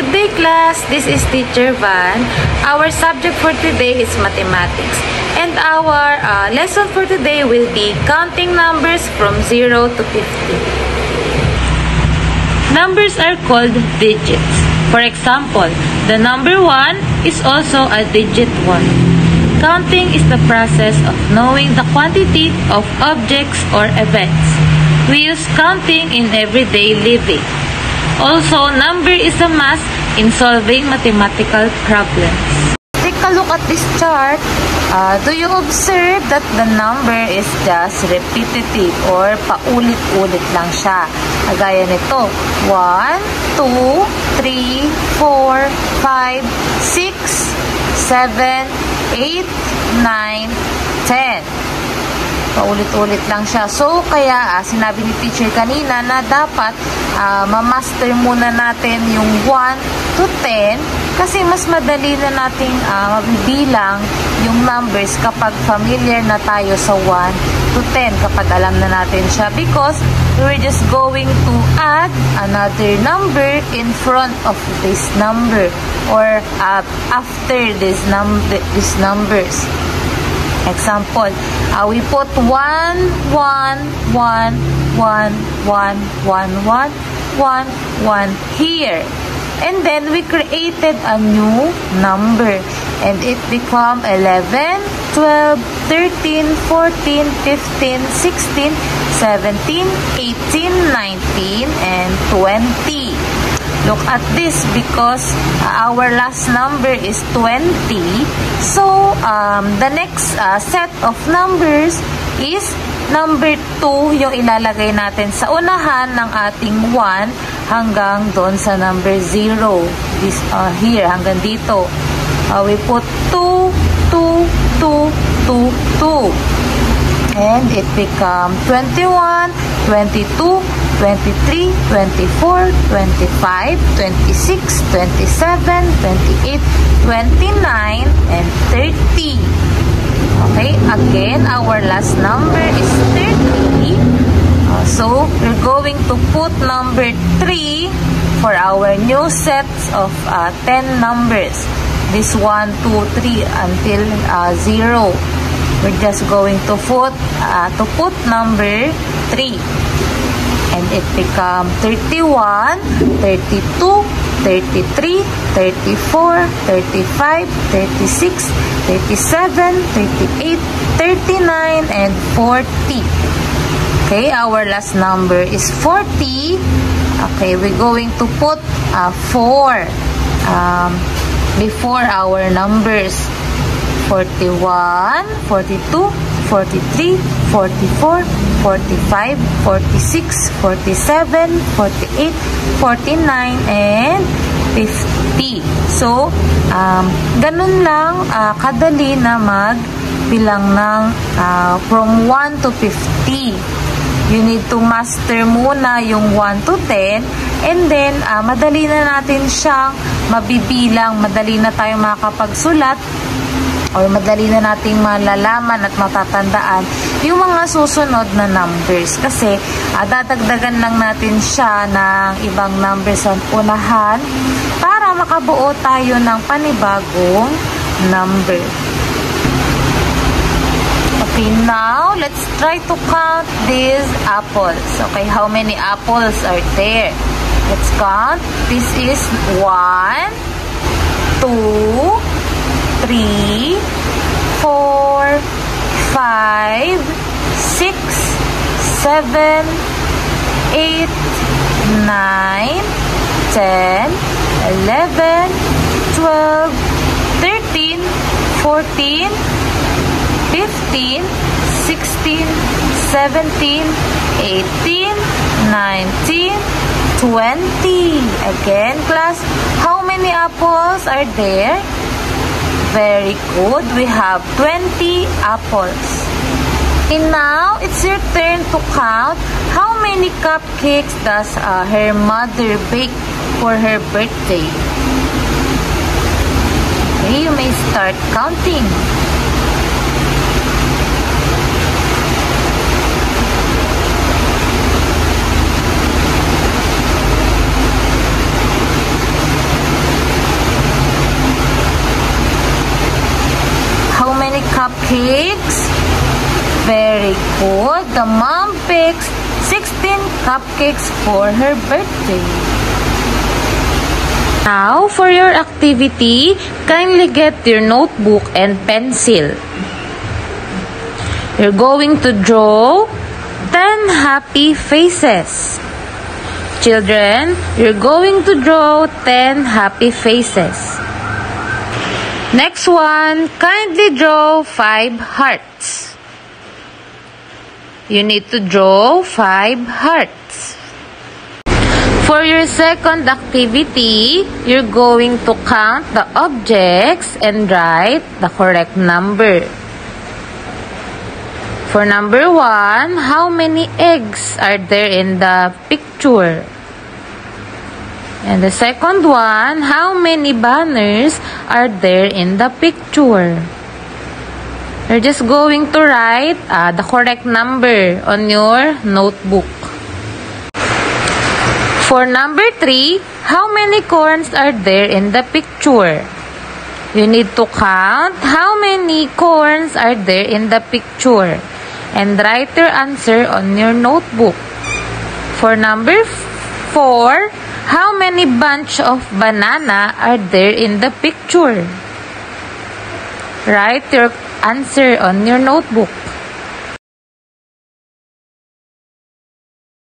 Good day, class. This is Teacher Van. Our subject for today is mathematics. And our lesson for today will be counting numbers from 0 to 50. Numbers are called digits. For example, the number 1 is also a digit 1. Counting is the process of knowing the quantity of objects or events. We use counting in everyday living. Also, number is a must in solving mathematical problems. Take a look at this chart. Do you observe that the number is just repetitive or paulit-ulit lang siya? Gaya nito, 1, 2, 3, 4, 5, 6, 7, 8, 9, 10. Paulit-ulit lang siya. So, kaya sinabi ni teacher kanina na dapat ma-master muna natin yung 1 to 10 kasi mas madali na nating mabibilang yung numbers kapag familiar na tayo sa 1 to 10 kapag alam na natin siya because we're just going to add another number in front of this number or after these numbers. Example, we put 1, 1, 1, 1, 1, 1, 1, 1 here. And then we created a new number. And it become 11, 12, 13, 14, 15, 16, 17, 18, 19, and 20. Look at this because our last number is 20. So, the next set of numbers is number 2 yung ilalagay natin sa unahan ng ating 1 hanggang doon sa number 0. This here, hanggang dito. We put 2, 2, 2, 2, 2. And it become 21, 22, 23, 24, 25, 26, 27, 28, 29, and 30. Okay, again, our last number is 30. So, we're going to put number 3 for our new sets of 10 numbers. This 1, 2, 3 until 0. We're just going to put number 3. And it become 31, 32, 33, 34, 35, 36, 37, 38, 39, and 40. Okay, our last number is 40. Okay, we're going to put 4 before our numbers. 41, 42, 43, 44, 45, 46, 47, 48, 49, and 50. So, ganun lang kadali na magbilang ng from 1 to 50. You need to master muna yung 1 to 10 and then madali na natin siyang mabibilang, madali na tayong makakapagsulat or madali na nating malalaman at matatandaan yung mga susunod na numbers. Kasi dadagdagan lang natin siya ng ibang numbers sa unahan para makabuo tayo ng panibagong number. Okay, now let's try to count these apples. Okay, how many apples are there? Let's count. This is 1, 2, 3, 4, 5, 6, 7, 8, 9, 10, 11, 12, 13, 14, 15, 16, 17, 18, 19, 20. Again, class, how many apples are there? Very good. We have 20 apples. And now, it's your turn to count how many cupcakes does her mother bake for her birthday. Okay, you may start counting. cupcakes. Very good. The mom picks 16 cupcakes for her birthday. Now, for your activity, kindly get your notebook and pencil. You're going to draw 10 happy faces. Children, you're going to draw 10 happy faces. Next one, kindly draw 5 hearts. You need to draw 5 hearts. For your second activity, you're going to count the objects and write the correct number. For number 1, how many eggs are there in the picture? And the second one, how many banners are there in the picture? You're just going to write the correct number on your notebook. For number 3, how many corns are there in the picture? You need to count how many corns are there in the picture and write your answer on your notebook. For number 4, how many bunch of banana are there in the picture? Write your answer on your notebook.